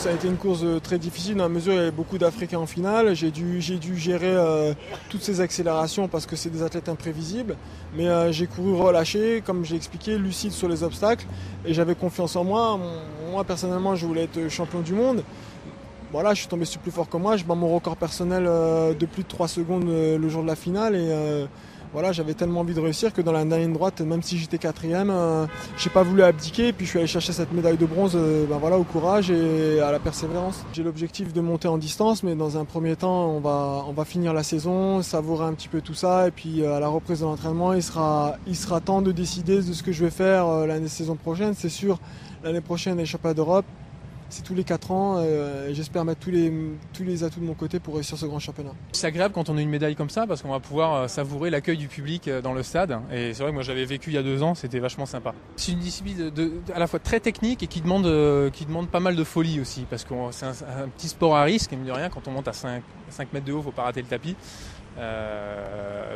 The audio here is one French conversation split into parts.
Ça a été une course très difficile dans la mesure où il y avait beaucoup d'Africains en finale. J'ai dû gérer toutes ces accélérations parce que c'est des athlètes imprévisibles. Mais j'ai couru relâché, comme j'ai expliqué, lucide sur les obstacles. Et j'avais confiance en moi. Moi, personnellement, je voulais être champion du monde. Voilà, je suis tombé sur plus fort que moi. Je bats mon record personnel de plus de 3 secondes le jour de la finale. Et voilà, j'avais tellement envie de réussir que dans la dernière ligne droite, même si j'étais quatrième, j'ai pas voulu abdiquer. Et puis je suis allé chercher cette médaille de bronze voilà, au courage et à la persévérance. J'ai l'objectif de monter en distance, mais dans un premier temps, on va finir la saison, savourer un petit peu tout ça. Et puis à la reprise de l'entraînement, il sera temps de décider de ce que je vais faire l'année saison prochaine. C'est sûr, l'année prochaine, les championnats d'Europe. C'est tous les 4 ans et j'espère mettre tous les atouts de mon côté pour réussir ce grand championnat. C'est agréable quand on a une médaille comme ça parce qu'on va pouvoir savourer l'accueil du public dans le stade. Et c'est vrai que moi j'avais vécu il y a 2 ans, c'était vachement sympa. C'est une discipline à la fois très technique et qui demande pas mal de folie aussi parce que c'est un petit sport à risque, et mine de rien, quand on monte à 5 mètres de haut, il ne faut pas rater le tapis.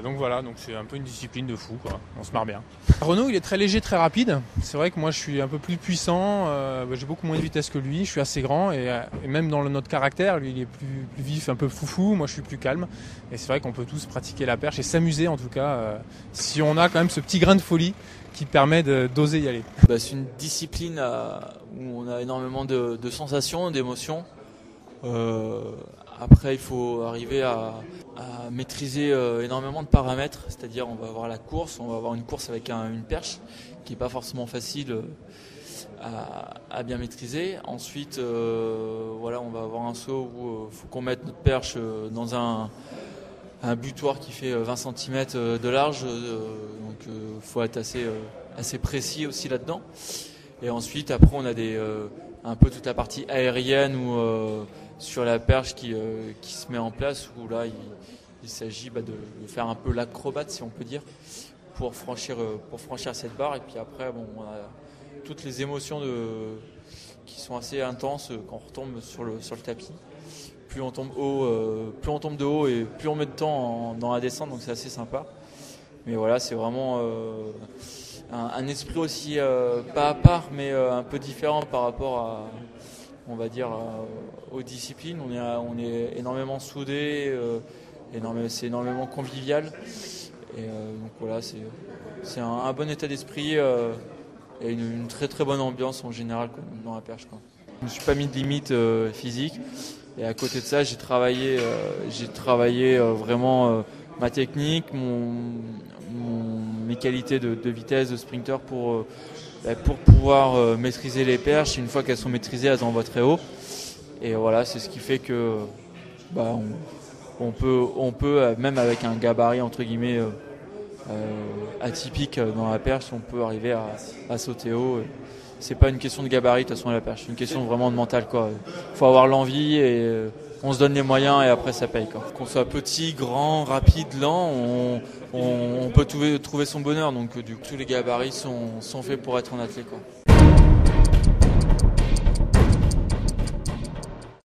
Donc voilà, donc c'est un peu une discipline de fou, quoi. On se marre bien. Renaud, il est très léger, très rapide. C'est vrai que moi je suis un peu plus puissant, j'ai beaucoup moins de vitesse que lui, je suis assez grand et même dans notre caractère, lui il est plus vif, un peu foufou, moi je suis plus calme. Et c'est vrai qu'on peut tous pratiquer la perche et s'amuser en tout cas, si on a quand même ce petit grain de folie qui permet d'oser y aller. C'est une discipline où on a énormément de sensations, d'émotions. Après, il faut arriver à maîtriser énormément de paramètres, c'est-à-dire on va avoir la course, on va avoir une course avec une perche qui n'est pas forcément facile à bien maîtriser. Ensuite, voilà, on va avoir un saut où il faut qu'on mette notre perche dans un butoir qui fait 20 cm de large, donc il faut être assez précis aussi là-dedans. Et ensuite, après, on a un peu toute la partie aérienne où sur la perche qui se met en place, où là il s'agit de faire un peu l'acrobate, si on peut dire, pour franchir cette barre. Et puis après, on a toutes les émotions qui sont assez intenses quand on retombe sur le tapis. Plus on tombe de haut et plus on met de temps dans la descente, donc c'est assez sympa. Mais voilà, c'est vraiment un esprit aussi pas à part, mais un peu différent par rapport on va dire aux disciplines. On est énormément soudés, c'est énormément convivial. Et donc voilà, c'est un bon état d'esprit et une très très bonne ambiance en général dans la perche, quoi. Je ne me suis pas mis de limite physique. Et à côté de ça, j'ai travaillé vraiment ma technique, mes qualités de vitesse, de sprinter pour pouvoir maîtriser les perches. Une fois qu'elles sont maîtrisées, elles envoient très haut. Et voilà, c'est ce qui fait que on peut même avec un gabarit entre guillemets atypique dans la perche, on peut arriver à sauter haut. C'est pas une question de gabarit de toute façon la perche, c'est une question vraiment de mental, quoi. Faut avoir l'envie et on se donne les moyens et après ça paye, quoi. Qu'on soit petit, grand, rapide, lent, on peut trouver son bonheur. Donc du coup tous les gabarits sont faits pour être un athlète, quoi.